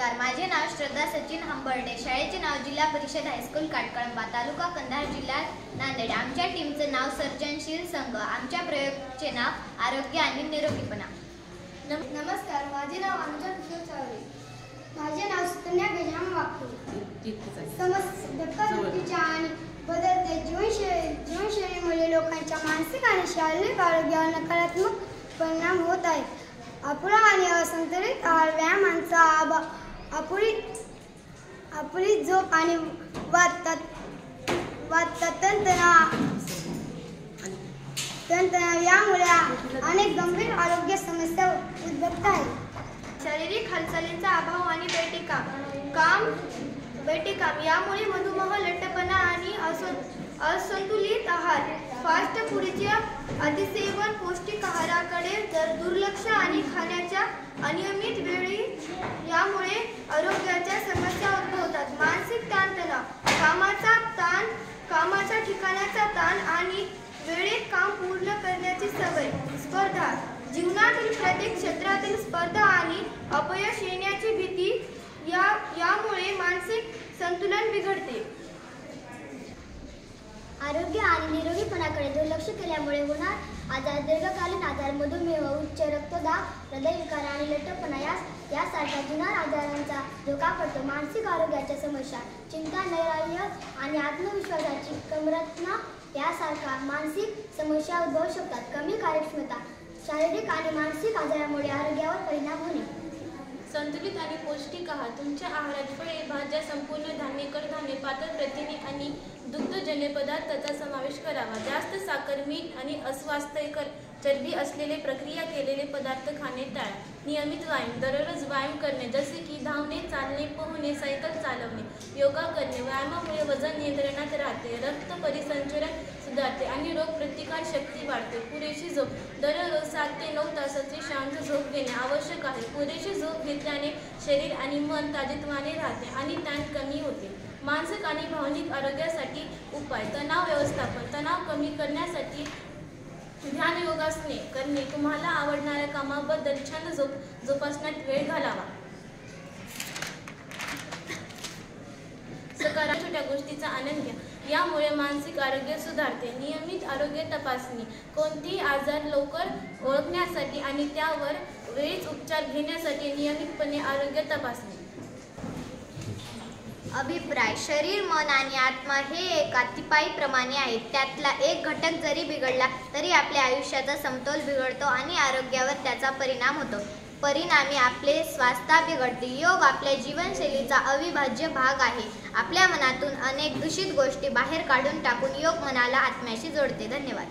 नमस्कार. माझे नाव श्रद्धा सचिन हंबर्डे. शाळेचे नाव जिल्हा परिषद हायस्कूल काटकळंबा, तालुका कंधार, जिल्हा नांदेड. आमच्या टीमचे नाव सर्जनशील संघ. आमच्या प्रयोगचे नाव आरोग्य आणि निरोगीपणा. नमस्कार. माझे नाव अंजन किशोर चावरे. माझे नाव सुकन्या गजानन वाकूर. धक्काबुक्कीच्या आणि बदलत्या जीवनशैलीमुळे लोकांच्या मानसिक आणि शारीरिक आरोग्यावर नकारात्मक परिणाम होत आहेत. अपुरा आणि असंतुलित आहार, व्यायामांचा अपुरी झोप आणि तणतणाव यामुळे अनेक गंभीर आरोग्य समस्या उद्भवत आहेत. शारीरिक हालचालींचा अभाव आणि बैठीकाम यामुळे मधुमेह, लठ्ठपणा आणि असंतुलित आहार, फास्ट फूडचे अतिसेवन, पौष्टिक आहाराकडे दुर्लक्ष आणि खाण्याच्या अनियमित वेळी यामुळे आरोग्याच्या समस्या उद्भवतात. मानसिक ताणतणाव, कामाच्या ठिकाणाचा ताण आणि वेळेत काम पूर्ण करण्याची सवय, स्पर्धा, जीवनातील प्रत्येक क्षेत्रातील स्पर्धा आणि अपयश येण्याची भीती यामुळे मानसिक संतुलन बिघडते. आरोग्य आणि निरोगीपणाकडे दुर्लक्ष केल्यामुळे होणार आजार, दीर्घकालीन आजार, मधुमेह, उच्च रक्तदाब, हृदयविकार आणि लठ्ठपणा यासारख्या जुनार आजारांचा धोका पडतो. मानसिक आरोग्याच्या समस्या, चिंता, नैराश्य आणि आत्मविश्वासाची कमतरता यासारख्या मानसिक समस्या उद्भवू शकतात. कमी कार्यक्षमता, शारीरिक आणि मानसिक आजारामुळे आरोग्यावर परिणाम होणे. संतुलित आणि पौष्टिक आहार. तुमच्या आहारात फळे, भाज्या, संपूर्ण धान्य, कडधान्ये, पातळ प्रथिने आणि दुग्धजन्य पदार्थांचा समावेश करावा. जास्त साखर, मीठ आणि अस्वास्थ्यकर चरबी असलेले प्रक्रिया केलेले पदार्थ खाणे टाळा. नियमित व्यायाम. दररोज व्यायाम करणे, जसे की धावणे, चालणे, पोहणे, सायकल चालवणे, योगा करणे. व्यायामामुळे वजन नियंत्रणात राहते, रक्त परिसंचरण सुधारते आणि रोगप्रतिकार शक्ती वाढते. पुरेशी झोप. दररोज 7 ते 9 तासाची शांत झोप घेणे आवश्यक आहे. पुरेशी झोप घेतल्याने शरीर आणि मन ताजेतवाने राहते आणि ताण कमी होते. मानसिक आणि भावनिक आरोग्यासाठी उपाय. तणाव व्यवस्थापन. तणाव कमी करण्यासाठी ध्यान, योगासने करणे. तुम्हाला आवडणाऱ्या कामाबद्दल छंद जोपासण्यात वेळ घालावा. सकारात्मक छोट्या गोष्टीचा आनंद घ्या, यामुळे मानसिक आरोग्य सुधारते. नियमित आरोग्य तपासणी. कोणतेही आजार लवकर ओळखण्यासाठी आणि त्यावर वेळीच उपचार घेण्यासाठी नियमितपणे आरोग्य तपासणी. अभिप्राय. शरीर, मन आणि आत्मा हे एक अतिपायीप्रमाणे आहेत. त्यातला एक घटक जरी बिघडला तरी आपल्या आयुष्याचा समतोल बिघडतो आणि आरोग्यावर त्याचा परिणाम होतो. परिणामी आपले स्वास्थ्य बिघडते. योग आपल्या जीवनशैलीचा अविभाज्य भाग आहे. आपल्या मनातून अनेक दूषित गोष्टी बाहेर काढून टाकून योग मनाला आत्म्याशी जोडते. धन्यवाद.